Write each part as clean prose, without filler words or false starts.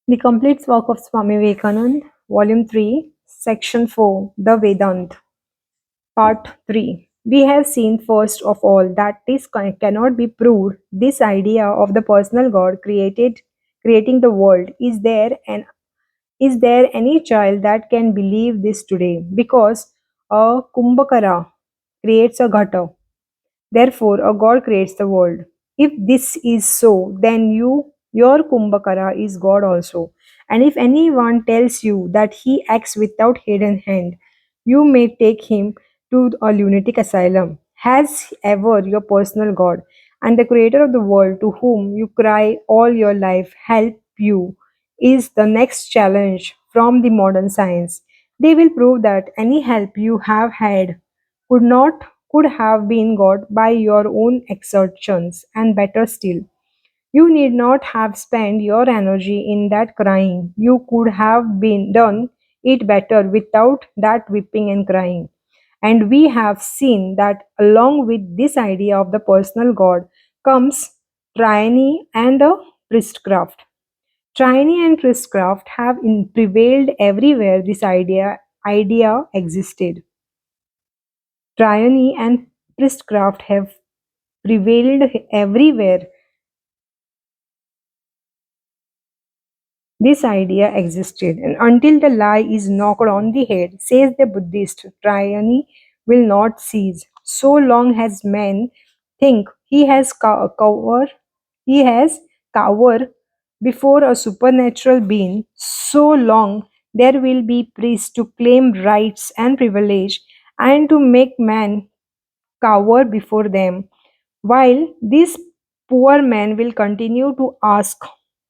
The complete work of Swami Vivekananda, Volume 3, Section 4, The Vedanta, Part 3. We have seen first of all that this cannot be proved. This idea of the personal God creating the world is there any child that can believe this today? Because a Kumbhakara creates a ghata. Therefore, a God creates the world. If this is so, then your Kumbhakara is God also. And if anyone tells you that he acts without hidden hand, you may take him to a lunatic asylum. Has ever your personal God and the creator of the world to whom you cry all your life help you is the next challenge from the modern science. They will prove that any help you have had could not could have been got by your own exertions, and better still, you need not have spent your energy in that crying. You could have been done it better without that weeping and crying. And we have seen that along with this idea of the personal God comes tyranny and the priestcraft. Tyranny and priestcraft have prevailed everywhere this idea existed. Tyranny and priestcraft have prevailed everywhere this idea existed, and until the lie is knocked on the head, says the Buddhist, tyranny will not cease. So long as man think he has cover before a supernatural being, so long there will be priests to claim rights and privilege and to make man cower before them, while this poor man will continue to ask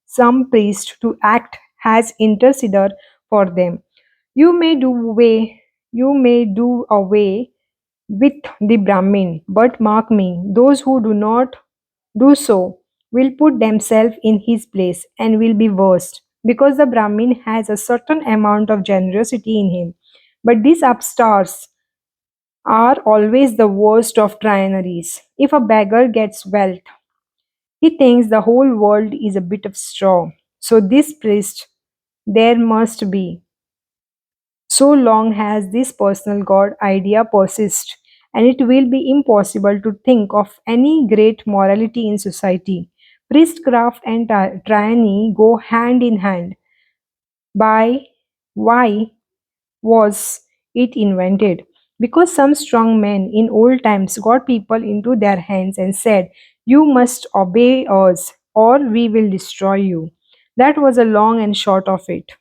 some priest to act as intercessor for them. You may do away, you may do away with the Brahmin, but mark me, those who do not do so will put themselves in his place and will be worst, because the Brahmin has a certain amount of generosity in him. But these upstarts are always the worst of tyrannies. If a beggar gets wealth, he thinks the whole world is a bit of straw. So this priest there must be. So long as this personal God idea persists, and it will be impossible to think of any great morality in society. Priestcraft and tyranny go hand in hand. By why was it invented? Because some strong men in old times got people into their hands and said, "You must obey us, or we will destroy you." That was a long and short of it.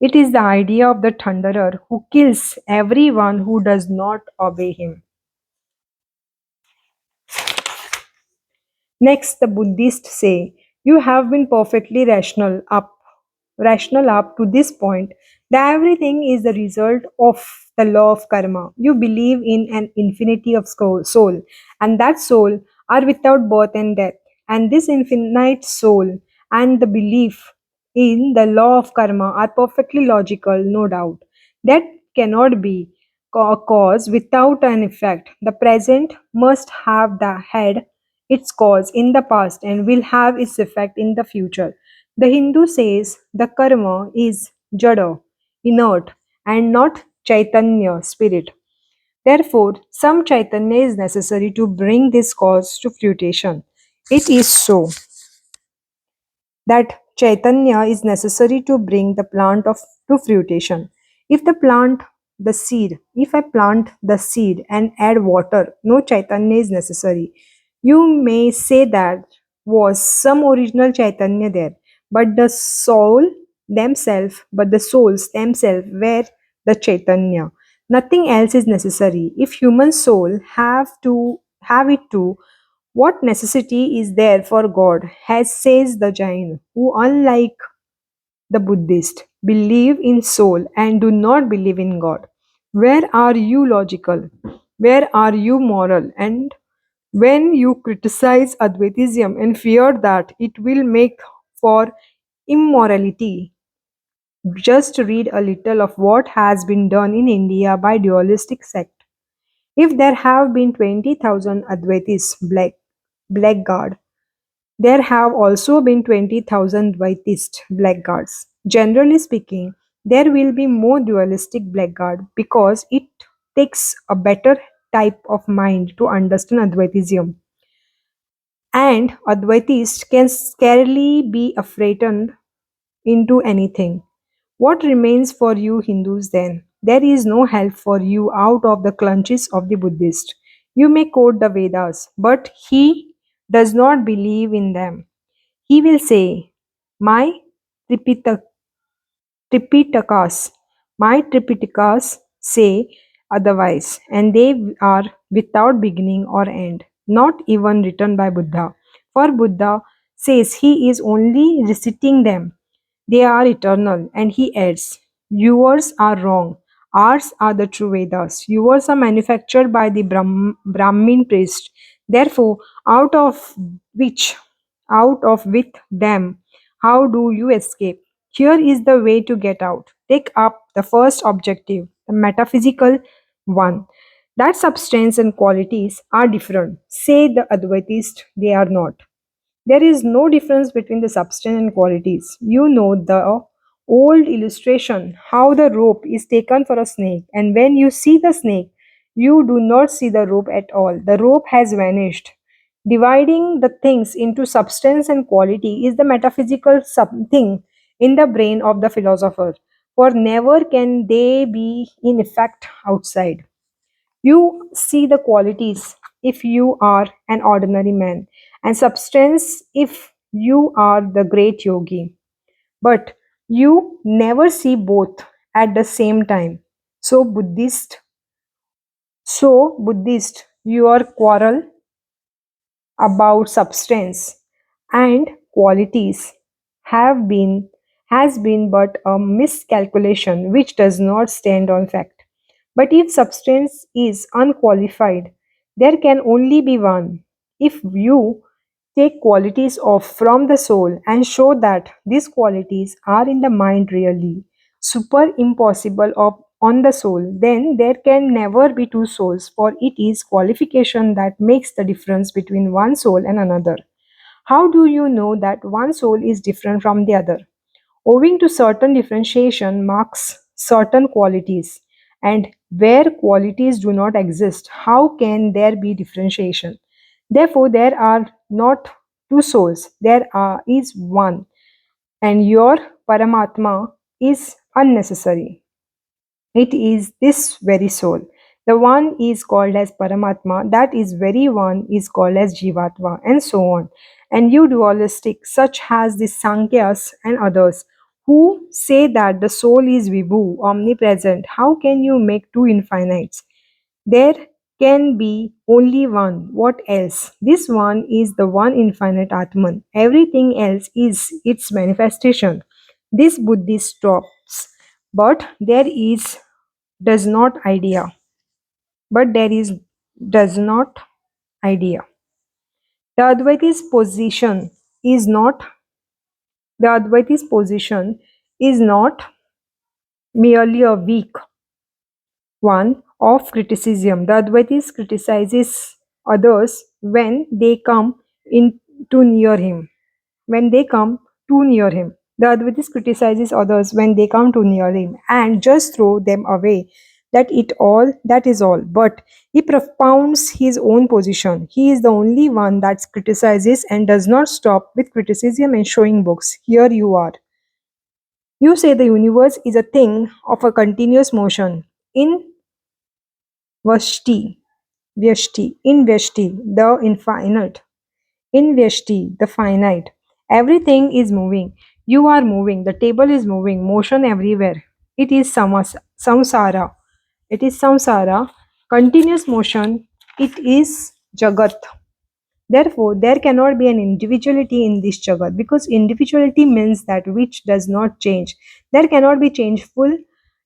It is the idea of the thunderer who kills everyone who does not obey him. Next, the Buddhists say, "You have been perfectly rational up to this point, that everything is the result of the law of karma. You believe in an infinity of soul, and that soul are without birth and death. And this infinite soul and the belief in the law of karma are perfectly logical, no doubt. That cannot be a cause without an effect. The present must have had its cause in the past and will have its effect in the future. The Hindu says the karma is jada, inert, and not chaitanya, spirit. Therefore, some chaitanya is necessary to bring this cause to fruition. It is so that chaitanya is necessary to bring the plant of to fruition. If the plant the seed, if I plant the seed and add water, no chaitanya is necessary. You may say that was some original chaitanya there, but the souls themselves were the chaitanya. Nothing else is necessary. If human soul have it too, what necessity is there for God? Has says the Jain, who unlike the Buddhist believe in soul and do not believe in God. Where are you logical? Where are you moral? And when you criticize Advaitism and fear that it will make for immorality, just read a little of what has been done in India by dualistic sect. If there have been 20,000 Advaitis blackguard, There have also been 20,000 Vaitist blackguards. Generally speaking, there will be more dualistic blackguard because it takes a better type of mind to understand Advaitism. And Advaitists can scarcely be frightened into anything. What remains for you Hindus then? There is no help for you out of the clutches of the Buddhist. You may quote the Vedas, but he does not believe in them. He will say, My Tripita- Tripitakas, my Tripitakas say otherwise, and they are without beginning or end, not even written by Buddha. For Buddha says he is only reciting them. They are eternal, and he adds, Yours are wrong. Ours are the true Vedas. Yours are manufactured by the Brahmin priest. Therefore, which, out of with them, how do you escape? Here is the way to get out. Take up the first objective, the metaphysical one. That substance and qualities are different. Say the Advaitist, they are not. There is no difference between the substance and qualities. You know the old illustration how the rope is taken for a snake, and when you see the snake, you do not see the rope at all. The rope has vanished. Dividing the things into substance and quality is the metaphysical thing in the brain of the philosopher, for never can they be in effect outside. You see the qualities if you are an ordinary man, and substance if you are the great yogi. But you never see both at the same time. So Buddhist, your quarrel about substance and qualities have been has been but a miscalculation which does not stand on fact. But if substance is unqualified, there can only be one. If you take qualities off from the soul and show that these qualities are in the mind really super impossible of on the soul, then there can never be two souls, for it is qualification that makes the difference between one soul and another. How do you know that one soul is different from the other? Owing to certain differentiation marks certain qualities, and where qualities do not exist, how can there be differentiation? Therefore, there are not two souls, is one, and your Paramatma is unnecessary. It is this very soul. The one is called as Paramatma, that is very one is called as Jivatma, and so on. And you dualistic, such as the Sankyas and others, who say that the soul is Vibhu, omnipresent, how can you make two infinites? There can be only one. What else? This one is the one infinite Atman. Everything else is its manifestation. This Buddhist stops, but there is does not idea, but there is does not idea. The Advaiti's position is not the Advaiti's position is not merely a weak one of criticism. The Advaitis criticizes others when they come in too near him. When they come too near him. The Advaitis criticizes others when they come too near him and just throw them away. That is all. But he propounds his own position. He is the only one that criticizes and does not stop with criticism and showing books. Here you are. You say the universe is a thing of a continuous motion. In Vashti, in Vyashti, the infinite. In Vyashti, the finite. Everything is moving. You are moving. The table is moving. Motion everywhere. It is samsara. It is samsara. Continuous motion. It is jagat. Therefore, there cannot be an individuality in this jagat because individuality means that which does not change. There cannot be changeful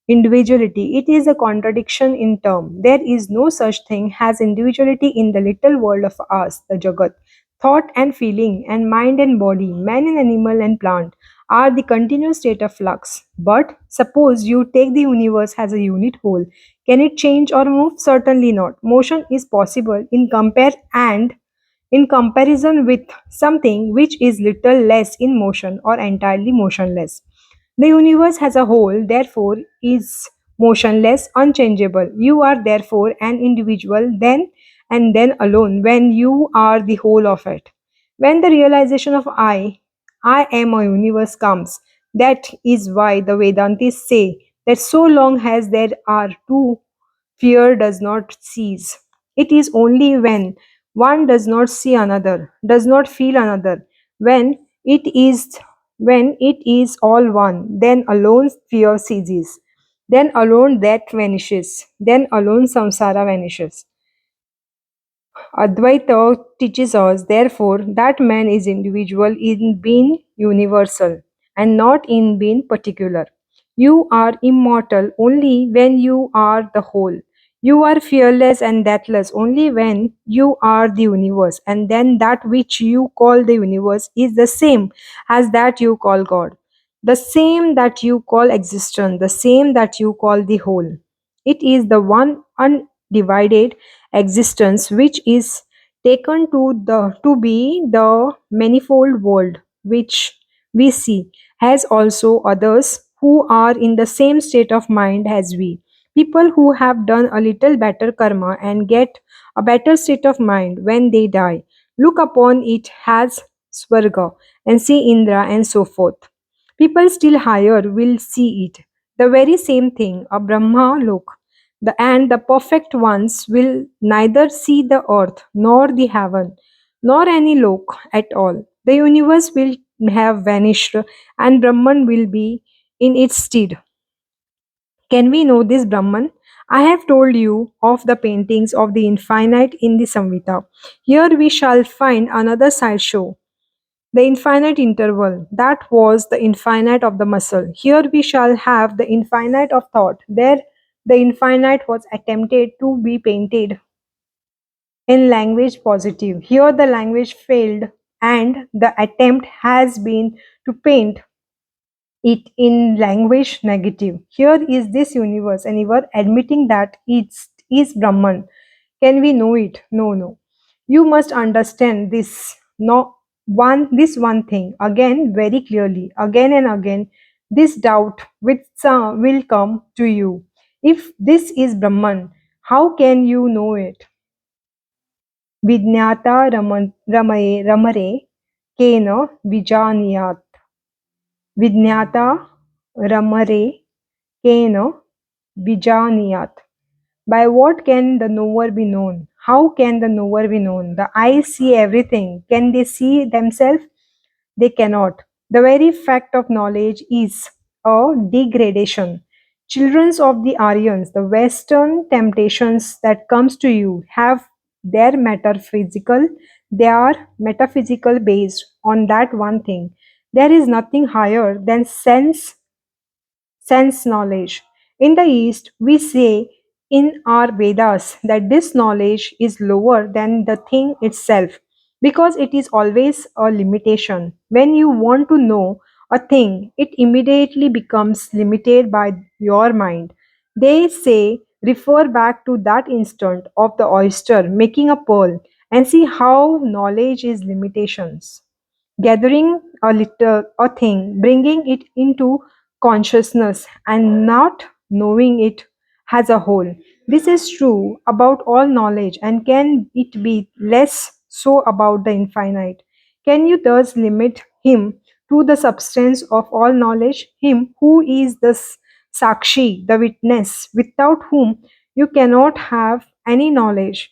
individuality. It is a contradiction in term. There is no such thing as individuality in the little world of us, the jagat. Thought and feeling and mind and body, man and animal and plant are the continuous state of flux. But suppose you take the universe as a unit whole. Can it change or move? Certainly not. Motion is possible in compare and in comparison with something which is little less in motion or entirely motionless. The universe as a whole, therefore, is motionless, unchangeable. You are therefore an individual then and then alone when you are the whole of it. When the realization of I am a universe comes, that is why the Vedantis say that so long as there are two, fear does not cease. It is only when one does not see another, does not feel another, when it is when it is all one, then alone fear ceases. Then alone death vanishes. Then alone samsara vanishes. Advaita teaches us, therefore, that man is individual in being universal and not in being particular. You are immortal only when you are the whole. You are fearless and deathless only when you are the universe, and then that which you call the universe is the same as that you call God, the same that you call existence, the same that you call the whole. It is the one undivided existence which is taken to be the manifold world which we see, has also others who are in the same state of mind as we. People who have done a little better karma and get a better state of mind when they die look upon it as swarga and see Indra and so forth. People still higher will see it, the very same thing, a Brahma lok. And the perfect ones will neither see the earth nor the heaven nor any lok at all. The universe will have vanished and Brahman will be in its stead. Can we know this Brahman? I have told you of the paintings of the infinite in the Samhita. Here we shall find another sideshow, the infinite interval, that was the infinite of the muscle. Here we shall have the infinite of thought. There the infinite was attempted to be painted in language positive. Here the language failed and the attempt has been to paint it in language negative. Here is this universe and you are admitting that it is Brahman. Can we know it? No, no. You must understand this no this one thing again very clearly, again and again. This doubt which will come to you. If this is Brahman, how can you know it? Vidnyata ramare kena vijaniyat. Vidnyata ramare kena vijaniyat. By what can the knower be known? How can the knower be known? The eyes see everything. Can they see themselves? They cannot. The very fact of knowledge is a degradation. Children of the Aryans, the Western temptations that comes to you have their metaphysical, they are metaphysical based on that one thing. There is nothing higher than sense knowledge. In the East, we say in our Vedas that this knowledge is lower than the thing itself because it is always a limitation. When you want to know a thing, it immediately becomes limited by your mind. They say refer back to that instant of the oyster making a pearl and see how knowledge is limitations, gathering a little a thing, bringing it into consciousness and not knowing it as a whole. This is true about all knowledge, and can it be less so about the infinite? Can you thus limit him to the substance of all knowledge, him who is the sakshi, the witness, without whom you cannot have any knowledge,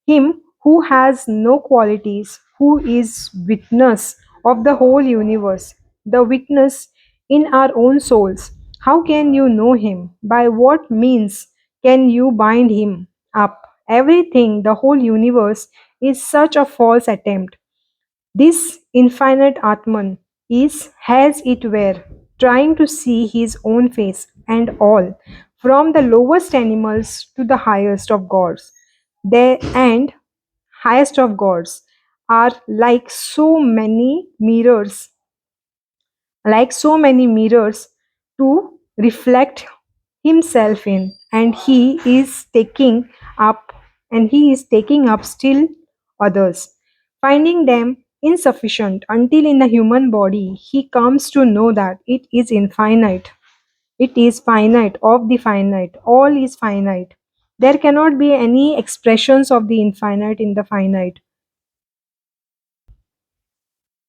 him who has no qualities, who is witness of the whole universe, the witness in our own souls? How can you know him? By what means can you bind him up? Everything, the whole universe, is such a false attempt. This infinite Atman is, as it were, trying to see his own face and all, from the lowest animals to the highest of gods. They and highest of gods are like so many mirrors to reflect himself in, and he is taking up still others. finding them insufficient until in the human body he comes to know that it is infinite. It is finite of the finite. All is finite. There cannot be any expressions of the infinite in the finite.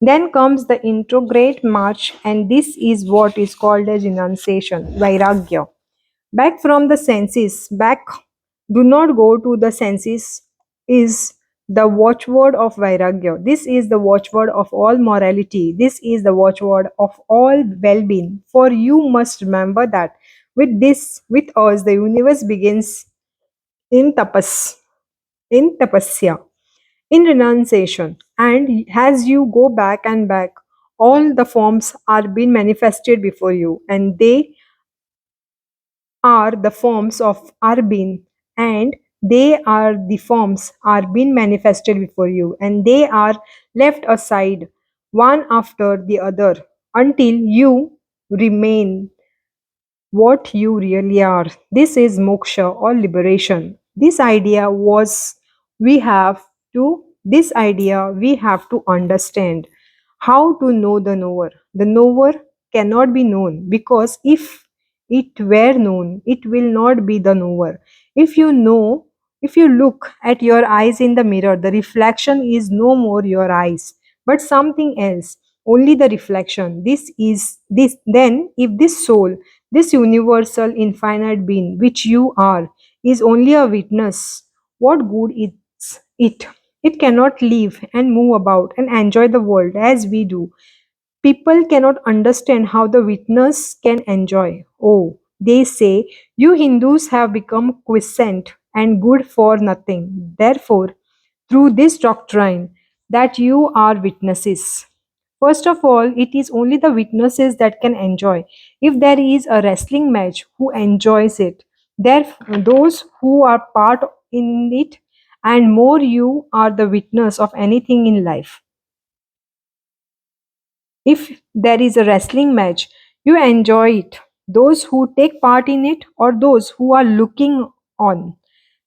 Then comes the intrograde march, and this is what is called as renunciation, vairagya. Back from the senses, back, do not go to the senses, is the watchword of vairagya. This is the watchword of all morality. This is the watchword of all well being. For you must remember that with us, the universe begins in tapasya, in renunciation. And as you go back and back, all the forms are being manifested before you, and they are the forms of are being, and they are the forms are being manifested before you, and they are left aside one after the other until you remain what you really are. This is moksha or liberation. This idea we have to understand how to know the knower. The knower cannot be known, because if it were known, it will not be the knower. If you know, if you look at your eyes in the mirror, the reflection is no more your eyes, but something else, only the reflection. This is this. Then, if this soul, this universal infinite being which you are, is only a witness, what good is it? It cannot live and move about and enjoy the world as we do. People cannot understand how the witness can enjoy. Oh, they say, you Hindus have become quiescent and good for nothing. Therefore, through this doctrine, that you are witnesses. First of all, it is only the witnesses that can enjoy. If there is a wrestling match, who enjoys it? There, those who are part in it, and more you are the witness of anything in life. If there is a wrestling match, you enjoy it. Those who take part in it, or those who are looking on,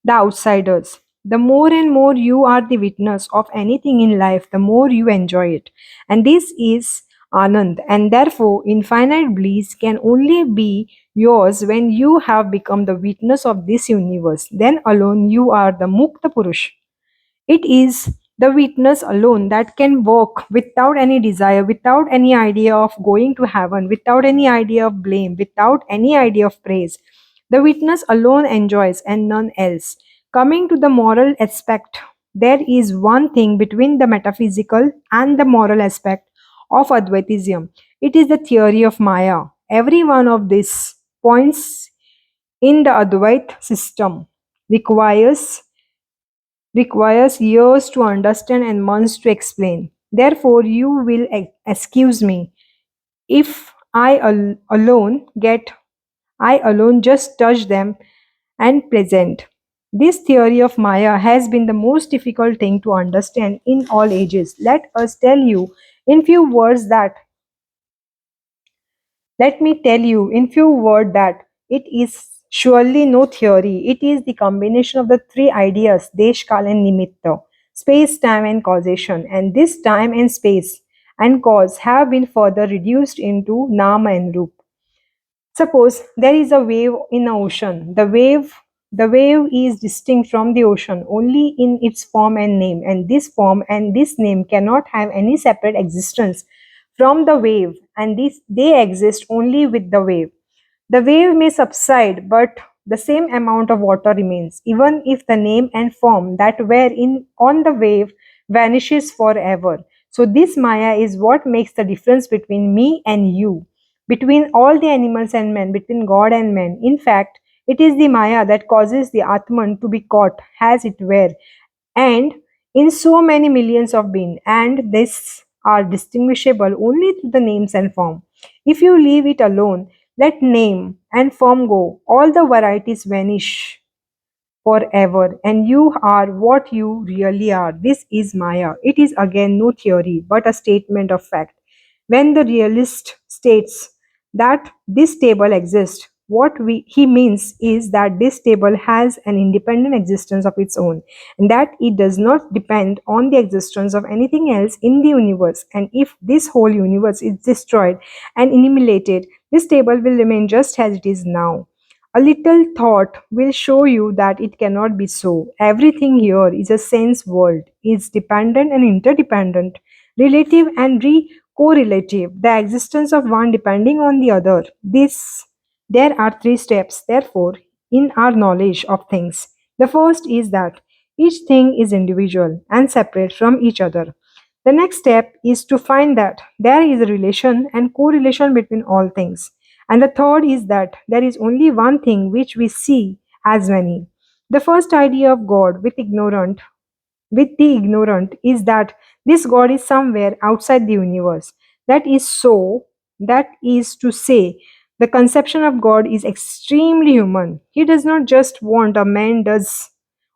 the outsiders. The more and more you are the witness of anything in life, the more you enjoy it. And this is Anand. And therefore, infinite bliss can only be yours when you have become the witness of this universe. Then alone you are the Mukta Purush. It is the witness alone that can walk without any desire, without any idea of going to heaven, without any idea of blame, without any idea of praise. The witness alone enjoys and none else. Coming to the moral aspect, there is one thing between the metaphysical and the moral aspect of Advaitism. It is the theory of Maya. Every one of these points in the Advait system requires requires years to understand and months to explain. Therefore, you will excuse me if I alone just touch them and present. This theory of Maya has been the most difficult thing to understand in all ages. Let us tell you in few words that Let me tell you in few words that it is surely no theory. It is the combination of the three ideas, Desh, Kal and Nimitta, space, time and causation. And this time and space and cause have been further reduced into Nama and Rup. Suppose there is a wave in the ocean. The wave is distinct from the ocean only in its form and name, and this form and this name cannot have any separate existence from the wave, and this they exist only with the wave. The wave may subside, but the same amount of water remains, even if the name and form that were in on the wave vanishes forever. So this Maya is what makes the difference between me and you, between all the animals and men, between God and man. In fact, it is the Maya that causes the Atman to be caught, as it were, and in so many millions of beings, and these are distinguishable only through the names and form. If you leave it alone, let name and form go, all the varieties vanish forever, and you are what you really are. This is Maya. It is again no theory, but a statement of fact. When the realist states that this table exists, he means is that this table has an independent existence of its own, and that it does not depend on the existence of anything else in the universe. And if this whole universe is destroyed and annihilated, this table will remain just as it is now. A little thought will show you that it cannot be so. Everything here is a sense world, is dependent and interdependent, relative and correlative, the existence of one depending on the other. There are three steps, therefore, in our knowledge of things. The first is that each thing is individual and separate from each other. The next step is to find that there is a relation and correlation between all things. And the third is that there is only one thing which we see as many. The first idea of God with the ignorant is that this God is somewhere outside the universe. That is so, that is to say, the conception of God is extremely human. He does not just want a man does,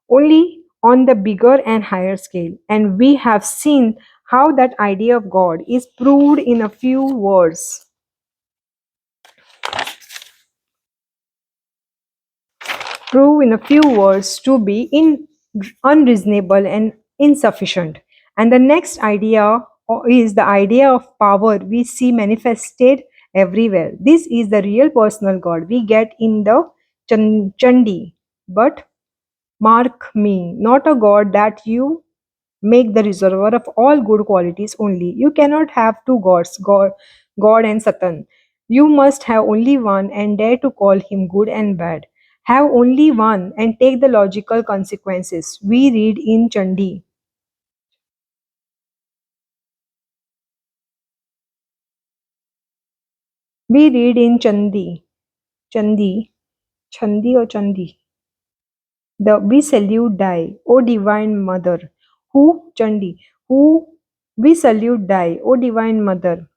only on the bigger and higher scale. And we have seen how that idea of God is proved in a few words. Prove in a few words to be unreasonable and insufficient. And the next idea is the idea of power we see manifested everywhere. This is the real personal God we get in the Chandi. But mark me, not a God that you make the reservoir of all good qualities only. You cannot have two gods, God and Satan. You must have only one and dare to call him good and bad. Have only one and take the logical consequences. We read in Chandi. We read in Chandi, Chandi or Chandi. The we salute die, O Divine Mother, who Chandi, who we salute die, O Divine Mother,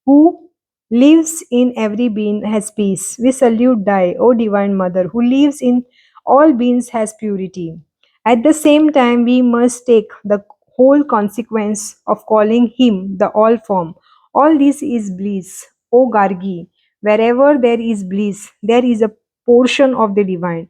who lives in every being has peace. We salute die, O Divine Mother, who lives in all beings has purity. At the same time, we must take the whole consequence of calling him the all form. All this is bliss, O Gargi. Wherever there is bliss, there is a portion of the divine.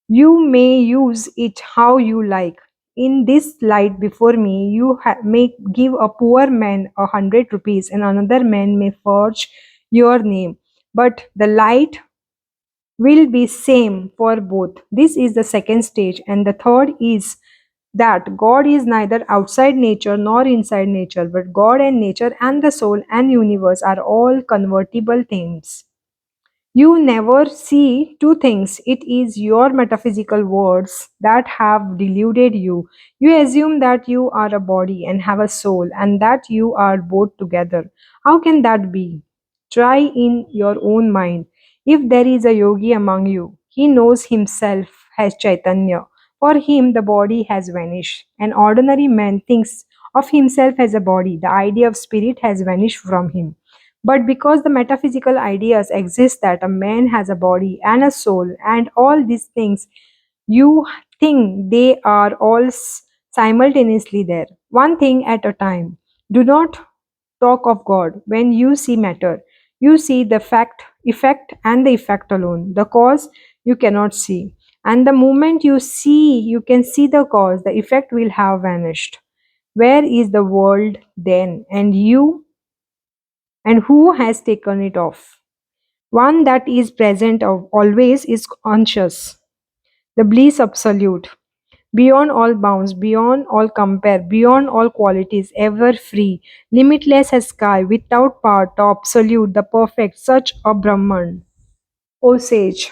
You may use it how you like. In this light before me, you may give a poor man 100 rupees, and another man may forge your name. But the light will be same for both. This is the second stage, and the third is that God is neither outside nature nor inside nature, but God and nature and the soul and universe are all convertible things. You never see two things. It is your metaphysical words that have deluded you. You assume that you are a body and have a soul and that you are both together. How can that be? Try in your own mind. If there is a yogi among you, he knows himself as Chaitanya. For him, the body has vanished. An ordinary man thinks of himself as a body. The idea of spirit has vanished from him. But because the metaphysical ideas exist that a man has a body and a soul and all these things, you think they are all simultaneously there, one thing at a time. Do not talk of God when you see matter. You see the effect, and the effect alone. The cause you cannot see. And the moment you can see the cause, the effect will have vanished. Where is the world then? And who has taken it off? One that is present always is conscious, the bliss absolute, beyond all bounds, beyond all compare, beyond all qualities, ever free, limitless as sky, without part, absolute, the perfect, such a Brahman. O sage,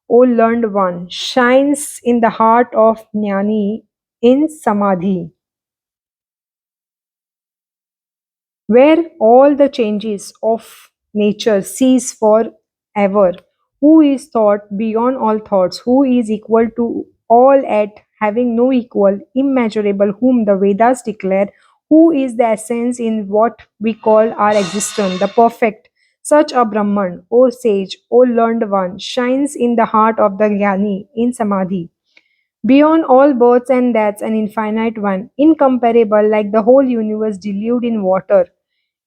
O learned one, shines in the heart of Jnani in Samadhi, where all the changes of nature cease forever, who is thought beyond all thoughts, who is equal to all at having no equal, immeasurable, whom the Vedas declare, who is the essence in what we call our existence, the perfect, such a Brahman, O sage, O learned one, shines in the heart of the Jnani in Samadhi. Beyond all births and deaths, an infinite one, incomparable, like the whole universe diluted in water,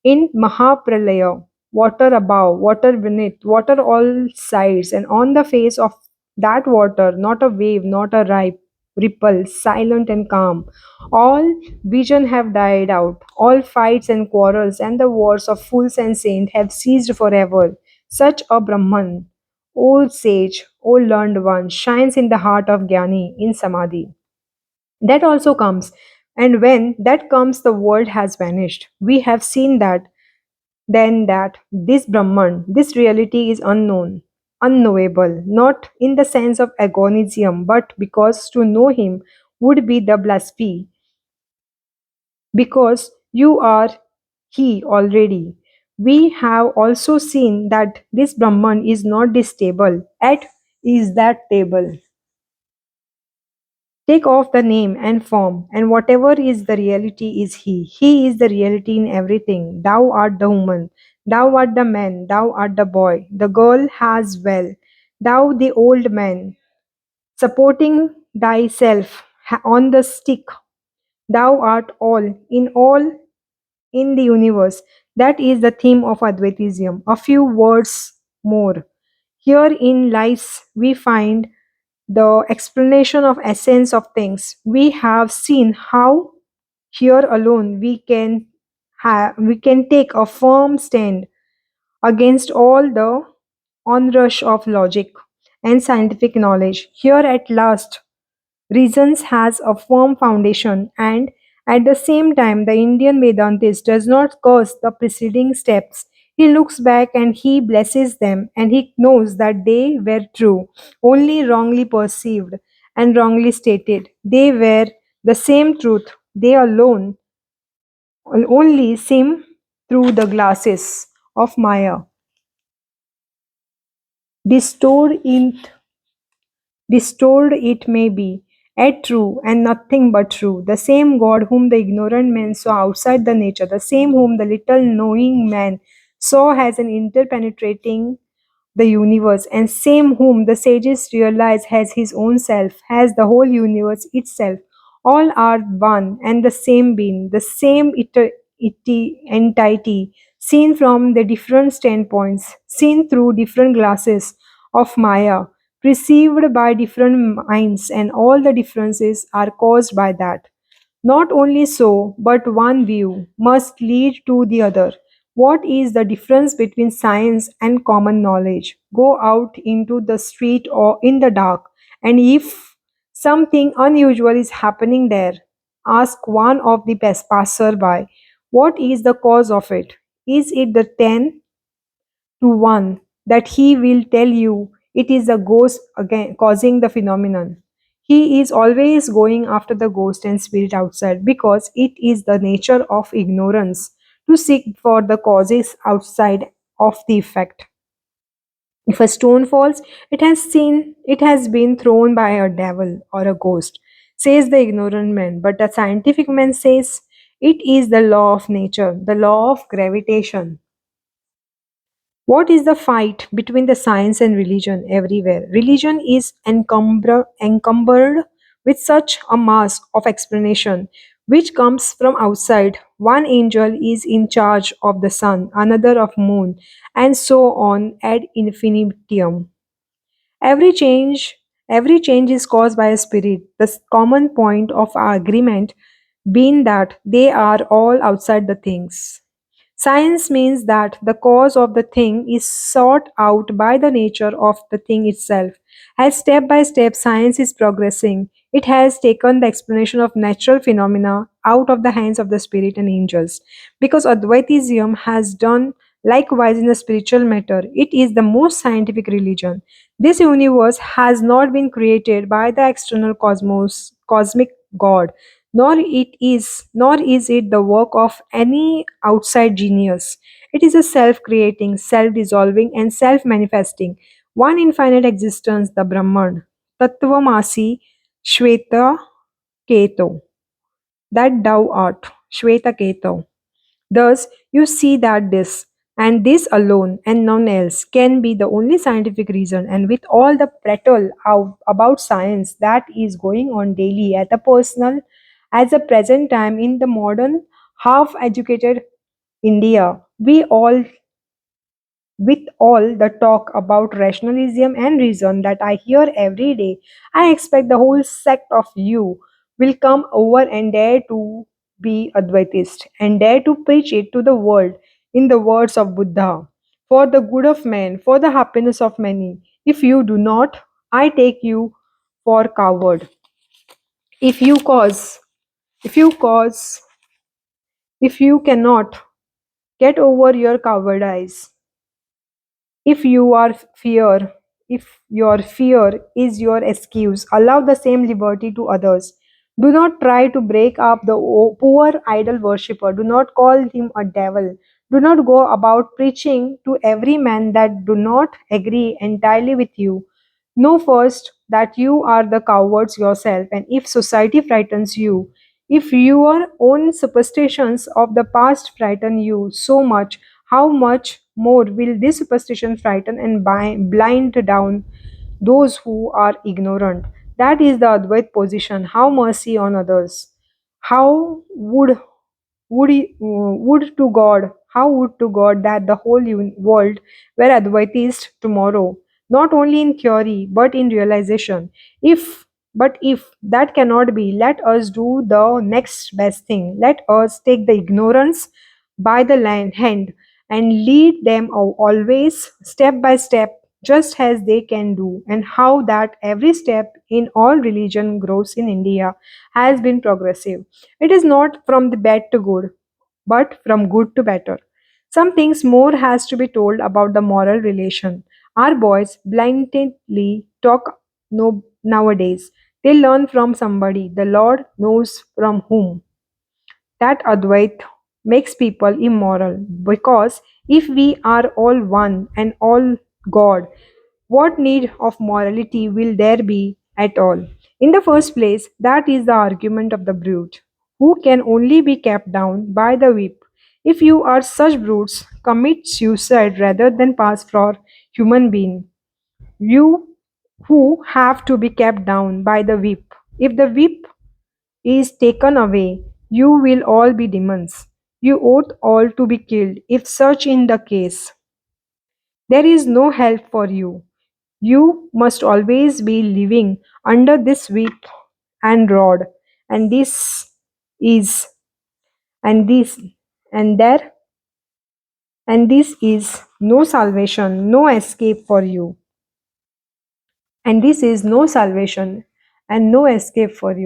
in Mahapralaya. water above, water beneath, water all sides, and on the face of that water, not a wave, not a ripple, silent and calm. All vision have died out, all fights and quarrels and the wars of fools and saints have ceased forever. Such a Brahman, old sage, old learned one, shines in the heart of Jnani in Samadhi. That also comes. And when that comes, the world has vanished. We have seen that then that this Brahman, this reality is unknown, unknowable, not in the sense of agonism, but because to know him would be the blasphemy, because you are he already. We have also seen that this Brahman is not this table, at is that table. Take off the name and form, and whatever is the reality is He. He is the reality in everything. Thou art the woman, thou art the man, thou art the boy, the girl has well, thou the old man, supporting thyself on the stick. Thou art all in the universe. That is the theme of Advaitism. A few words more. Herein lies we find the explanation of essence of things. We have seen how here alone we can take a firm stand against all the onrush of logic and scientific knowledge. Here at last reasons has a firm foundation, and at the same time the Indian Vedantist does not curse the preceding steps. He looks back and he blesses them, and he knows that they were true, only wrongly perceived and wrongly stated. They were the same truth, they alone only seem through the glasses of Maya, distorted in Distorted it may be, yet true, and nothing but true. The same God whom the ignorant man saw outside the nature, the same whom the little knowing man saw as an interpenetrating the universe, and same whom the sages realize has his own self, has the whole universe itself. All are one and the same being, the same entity, seen from the different standpoints, seen through different glasses of Maya, perceived by different minds, and all the differences are caused by that. Not only so, but one view must lead to the other. What is the difference between science and common knowledge? Go out into the street or in the dark, and if something unusual is happening there, ask one of the passerby, what is the cause of it? Is it the 10 to 1 that he will tell you it is a ghost again causing the phenomenon? He is always going after the ghost and spirit outside because it is the nature of ignorance to seek for the causes outside of the effect. If a stone falls, it has been thrown by a devil or a ghost, says the ignorant man, but the scientific man says it is the law of nature, the law of gravitation. What is the fight between the science and religion everywhere? Religion is encumbered with such a mass of explanation which comes from outside. One angel is in charge of the sun, another of moon, and so on ad infinitum. Every change, every change is caused by a spirit. The common point of our agreement being that they are all outside the things. Science means that the cause of the thing is sought out by the nature of the thing itself. As step by step science is progressing, it has taken the explanation of natural phenomena out of the hands of the spirit and angels. Because Advaitism has done likewise in the spiritual matter, it is the most scientific religion. This universe has not been created by the external cosmic God, nor is it the work of any outside genius. It is a self-creating, self-dissolving, and self-manifesting, one infinite existence, the Brahman, Tattvamasi Shweta Keto, that thou art, Shweta Keto. Thus, you see that this and this alone and none else can be the only scientific reason, and with all the prattle about science that is going on daily at the personal, at the present time in the modern, half educated India, we all With all the talk about rationalism and reason that I hear every day, I expect the whole sect of you will come over and dare to be Advaitist and dare to preach it to the world in the words of Buddha. For the good of men, for the happiness of many. If you do not, I take you for coward. If you cause, if you cause, if you cannot get over your cowardice, if you are fear, if your fear is your excuse, allow the same liberty to others. Do not try to break up the poor idol worshipper. Do not call him a devil. Do not go about preaching to every man that do not agree entirely with you. Know first that you are the cowards yourself, and if society frightens you, if your own superstitions of the past frighten you so much, how much more will this superstition frighten and blind down those who are ignorant? That is the Advait position. How mercy on others. How would to God that the whole world were Advaitist tomorrow, not only in theory but in realization. If that cannot be, let us do the next best thing. Let us take the ignorance by the hand and lead them always step by step, just as they can do, and how that every step in all religion grows in India has been progressive. It is not from the bad to good, but from good to better. Some things more has to be told about the moral relation. Our boys blindly talk no nowadays. They learn from somebody. The Lord knows from whom. That Advait makes people immoral because if we are all one and all God, what need of morality will there be at all? In the first place, that is the argument of the brute, who can only be kept down by the whip. If you are such brutes, commit suicide rather than pass for human being. You who have to be kept down by the whip. If the whip is taken away, you will all be demons. You ought all to be killed. If such in the case, there is no help for you. You must always be living under this whip and rod, and this is and this and there and this is no salvation, no escape for you. And this is no salvation and no escape for you.